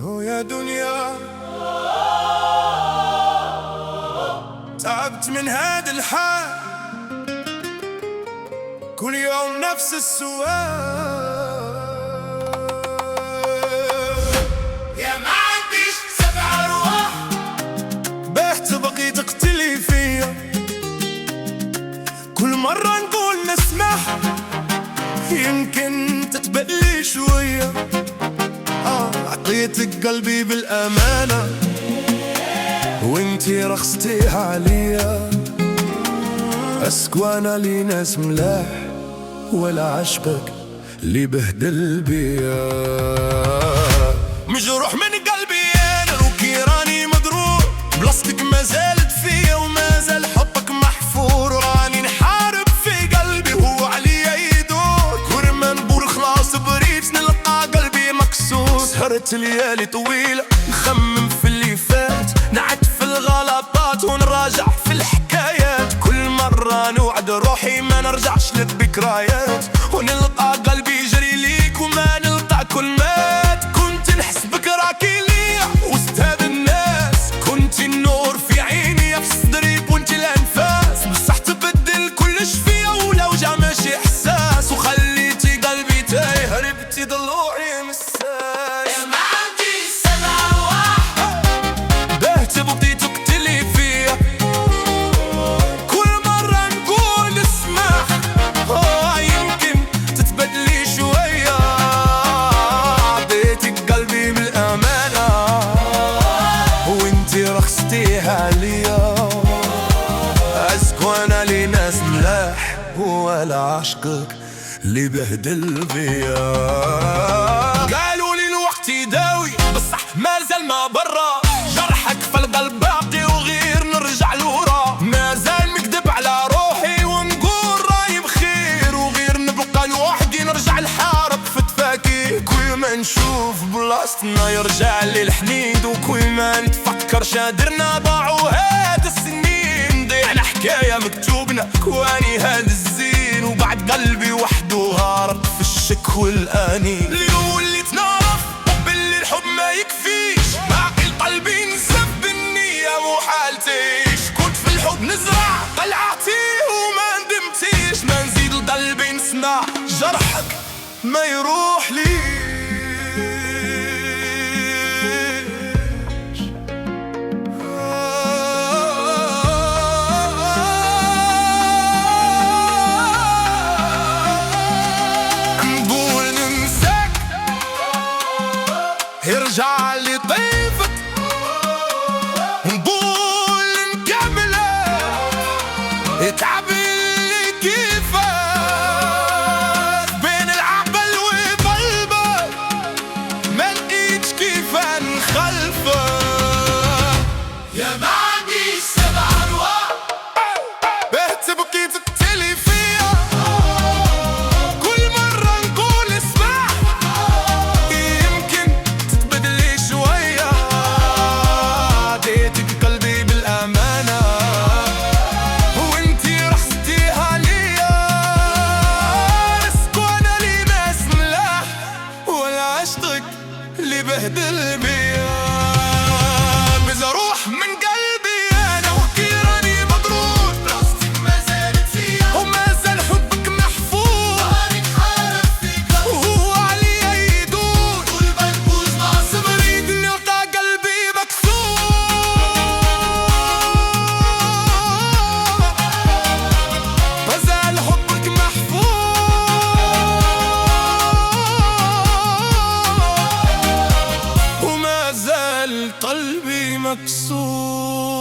هو يا دنيا تعبت من هذا الحال، كل يوم نفس السؤال. يا ما عنديش 7 أرواح، بهت بقي تقتلي فيا، كل مرة نقول نسمح يمكن تتبقلي شوية. عطيتك قلبي بالأمانة وانتي رخصتيها عليا. أسكوانا لي ناس ملاح ولا عشقك اللي بهدل بيا. مجروح من قلبي انا وكيراني مضروب، بلاصتك ما زالت فيا وما زال حبك محفور. راني نحارب في قلبي وهو عليا يدور، كل ما نقول خلاص بريت نلقى قلبي مكسور. سهرت ليالي طويلة نخمم في اللي فات، نعد في الغلطات ونراجع في الحكايات. كل مرة نوعد روحي ما نرجعش للذكريات، ونلقى قلبي يجري ليك وما نلقى كل مات. كنت نحسبك راكي ليا واستاذ الناس، كنت النور في عيني في صدري وانت الانفاس. بصح تبدل كلش فيا ولو جا ماشي احساس، وخليتي قلبي تايه هربتي ضلوعي مساس. يا ما عنديش 7 أرواح، بهت بقي تقتلي فيا، كل مرة نقول اسمح يمكن تتبدلي شوية. عطيتك قلبي بالأمانة وانتي رخصتيها ليا. أسكوانا لي ناس ملاح ولا عشقك اللي بهدل بيا. قالوا لي الوقت يداوي بصح ما زال ما برا، جرحك في القلب باقي وغير نرجع لورا. ما زال مكذب على روحي ونقول راي بخير، وغير نبقى لوحدي نرجع نحارب في تفاكير. كل ما نشوف بلاصتنا يرجع لي الحنين، وكل ما نتفكر شادرنا ضاعوا هاد السنين. ضيعنا حكاية مكتوبنا كواني هاد الزين، وبعد قلبي وحده غارق في الشك والانين. اليوم وليت نعرف باللي الحب ما يكفيش، باقي قلبي نزف بالنية مو حالتيش. كنت في الحب نزرع قلعتي وما ندمتيش، ما نزيد لقلبي نسمع جرحك ما يروح ليش. نقول ننساك يرجع لي ضيفك، نقول نكملك يتعب اللي كيفك. بين العقل وقلبك ما لقيتش كيف نخلفك. يا ما عنديش 7 أرواح، بهت بقي تقتلي فيا، كل مرة نقول اسمع يمكن تتبدلي شوية. عطيتك قلبي بالأمانة وانتي رخصتيها ليا. أسكوانا لي ناس ملاح ولا عشقك اللي بهدل بيا. بزروح من قلبي أنا وكيراني مضروب، بلاصتك ما زالت فيا وما زال حبك محفوظ. راني نحارب في قلبي وهو عليا يدور، كل ما نقول خلاص بريد نلقى قلبي مكسور. ما زال حبك محفوظ وما زال قلبي مكسور.